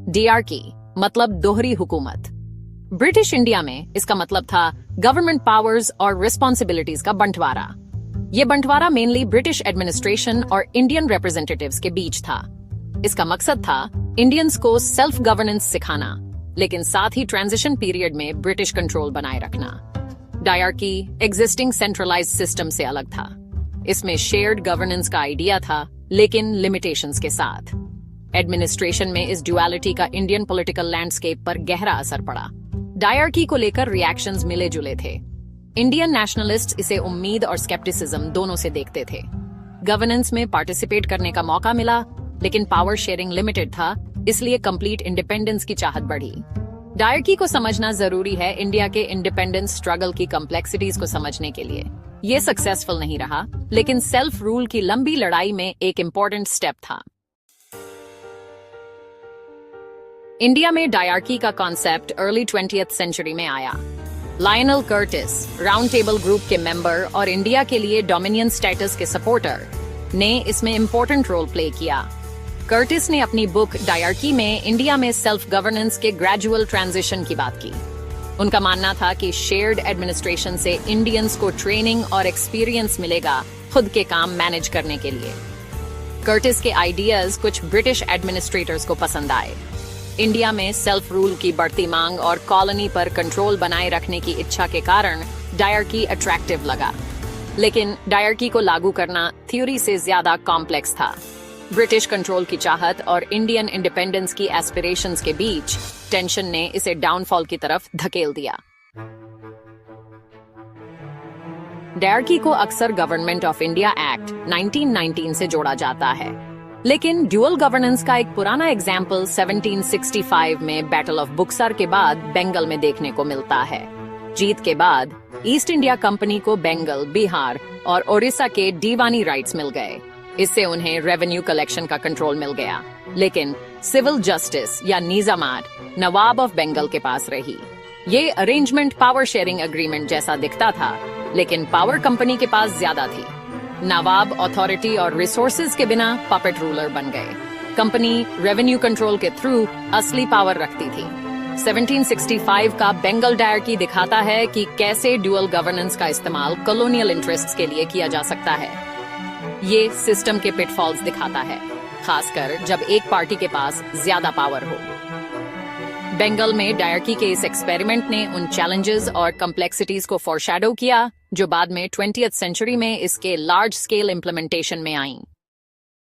डीआरकी मतलब दोहरी हुकूमत। ब्रिटिश इंडिया में इसका मतलब था गवर्नमेंट पावर्स और रिस्पॉन्सिबिलिटीज का बंटवारा। ये बंटवारा मेनली ब्रिटिश एडमिनिस्ट्रेशन और इंडियन रिप्रेजेंटेटिव्स के बीच था। इसका मकसद था इंडियंस को सेल्फ गवर्नेंस सिखाना, लेकिन साथ ही ट्रांजिशन पीरियड में ब्रिटिश कंट्रोल बनाए रखना। डायरकी एग्जिस्टिंग सेंट्रलाइज्ड सिस्टम से अलग था। इसमें शेयर्ड गवर्नेंस का आइडिया था, लेकिन लिमिटेशंस के साथ। एडमिनिस्ट्रेशन में इस ड्युअलिटी का इंडियन पॉलिटिकल लैंडस्केप पर गहरा असर पड़ा। डायरकी को लेकर रिएक्शंस मिले जुले थे। इंडियन नेशनलिस्ट्स इसे उम्मीद और स्केप्टिसिज्म दोनों से देखते थे। गवर्नेंस में पार्टिसिपेट करने का मौका मिला, लेकिन पावर शेयरिंग लिमिटेड था, इसलिए कंप्लीट इंडिपेंडेंस की चाहत बढ़ी। डायरकी को समझना जरूरी है इंडिया के इंडिपेंडेंस स्ट्रगल की कॉम्प्लेक्सिटीज को समझने के लिए। ये सक्सेसफुल नहीं रहा, लेकिन सेल्फ रूल की लंबी लड़ाई में एक इम्पोर्टेंट स्टेप था। इंडिया में डायरकी का कॉन्सेप्ट अर्ली 20th सेंचुरी में आया। Lionel Curtis, round table group के मेंबर और इंडिया के लिए डोमिनियन स्टेटस के सपोर्टर, ने इसमें इम्पोर्टेंट रोल प्ले किया। कर्टिस ने अपनी बुक डायरकी में इंडिया में सेल्फ गवर्नेंस के ग्रेजुअल ट्रांजिशन की बात की। उनका मानना था कि शेयर्ड एडमिनिस्ट्रेशन से इंडियंस को ट्रेनिंग और एक्सपीरियंस मिलेगा खुद के काम मैनेज करने के लिए। कर्टिस के आइडियाज कुछ ब्रिटिश एडमिनिस्ट्रेटर्स को पसंद आए। इंडिया में सेल्फ रूल की बढ़ती मांग और कॉलोनी पर कंट्रोल बनाए रखने की इच्छा के कारण डायरकी अट्रैक्टिव लगा। लेकिन डायरकी को लागू करना थ्योरी से ज्यादा कॉम्प्लेक्स था। ब्रिटिश कंट्रोल की चाहत और इंडियन इंडिपेंडेंस की एस्पिरेशंस के बीच टेंशन ने इसे डाउनफॉल की तरफ धकेल दिया। डायरकी को अक्सर गवर्नमेंट ऑफ इंडिया एक्ट 1919 से जोड़ा जाता है, लेकिन ड्यूअल गवर्नेंस का एक पुराना एग्जाम्पल 1765 में बैटल ऑफ बुक्सर के बाद बंगाल में देखने को मिलता है। जीत के बाद ईस्ट इंडिया कंपनी को बंगाल, बिहार और ओडिशा के दीवानी राइट्स मिल गए। इससे उन्हें रेवेन्यू कलेक्शन का कंट्रोल मिल गया, लेकिन सिविल जस्टिस या निजामात नवाब ऑफ बंगाल के पास रही। ये अरेंजमेंट पावर शेयरिंग एग्रीमेंट जैसा दिखता था, लेकिन पावर कंपनी के पास ज्यादा थी। नवाब अथॉरिटी और रिसोर्सेज के बिना पपेट रूलर बन गए। कंपनी रेवेन्यू कंट्रोल के थ्रू असली पावर रखती थी। 1765 का बंगाल डायरकी दिखाता है कि कैसे ड्यूअल गवर्नेंस का इस्तेमाल कॉलोनियल इंटरेस्ट्स के लिए किया जा सकता है। ये सिस्टम के पिटफॉल्स दिखाता है, खासकर जब एक पार्टी के पास ज्यादा पावर हो। बंगाल में डायरकी के इस एक्सपेरिमेंट ने उन चैलेंजेस और कॉम्प्लेक्सिटीज को फोरशैडो किया जो बाद में 20th सेंचुरी में इसके लार्ज स्केल इम्प्लीमेंटेशन में आईं।